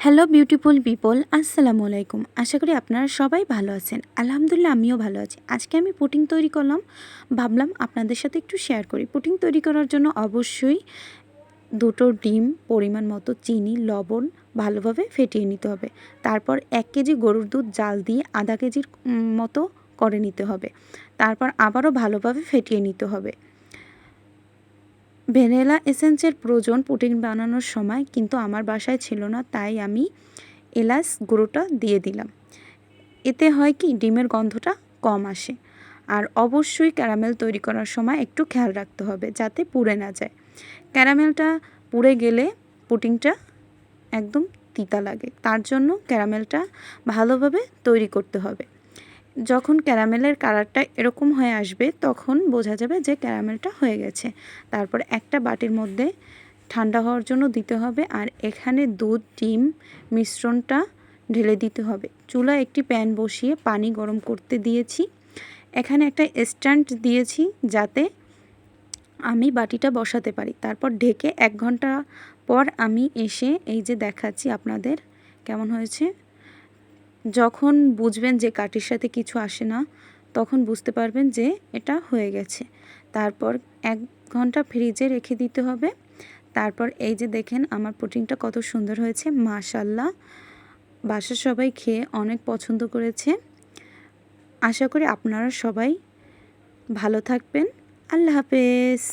Hello beautiful people, আসসালামু আলাইকুম। আশা করি আপনারা সবাই ভালো আছেন। আলহামদুলিল্লাহ আমিও ভালো আছি। আজকে আমি পুডিং তৈরি করলাম, ভাবলাম আপনাদের সাথে একটু শেয়ার করি। পুডিং তৈরি করার জন্য অবশ্যই দুটো ডিম, পরিমাণ মতো চিনি, লবণ ভালোভাবে ফেটিয়ে নিতে হবে। তারপর 1 কেজি গরুর দুধ জাল দিয়ে আধা কেজির মতো করে নিতে হবে। তারপর আবারও ভালোভাবে ফেটিয়ে নিতে হবে। ভ্যানিলা এসেন্সের প্রয়োজন পুডিং বানানোর সময়, কিন্তু আমার বাসায় ছিল না, তাই আমি এলাচ গুঁড়োটা দিয়ে দিলাম। এতে হয় কি, ডিমের গন্ধটা কম আসে। আর অবশ্যই ক্যারামেল তৈরি করার সময় একটু খেয়াল রাখতে হবে যাতে পুড়ে না যায়। ক্যারামেলটা পুড়ে গেলে পুডিংটা একদম তিতা লাগে, তার জন্য ক্যারামেলটা ভালোভাবে তৈরি করতে হবে। যখন ক্যারামেলের কালারটা এরকম হয়ে আসবে তখন বোঝা যাবে যে ক্যারামেলটা হয়ে গেছে। তারপর একটা বাটির মধ্যে ঠান্ডা হওয়ার জন্য দিতে হবে, আর এখানে দুধ ডিম মিশ্রণটা ঢেলে দিতে হবে। চুলায় একটি প্যান বসিয়ে পানি গরম করতে দিয়েছি। এখানে একটা স্ট্যান্ড দিয়েছি যাতে আমি বাটিটা বসাতে পারি। তারপর ঢেকে 1 ঘন্টা পর আমি এসে এই যে দেখাচ্ছি আপনাদের কেমন হয়েছে। যখন বুঝবেন যে কাঠির সাথে কিছু আসে না, তখন বুঝতে পারবেন যে এটা হয়ে গেছে। তারপর 1 ঘন্টা ফ্রিজে রেখে দিতে হবে। তারপর এই যে দেখেন আমার পুডিংটা কত সুন্দর হয়েছে, মাশাআল্লাহ। বাসার সবাই খেয়ে অনেক পছন্দ করেছে। আশা করি আপনারা সবাই ভালো থাকবেন। আল্লাহ হাফেজ।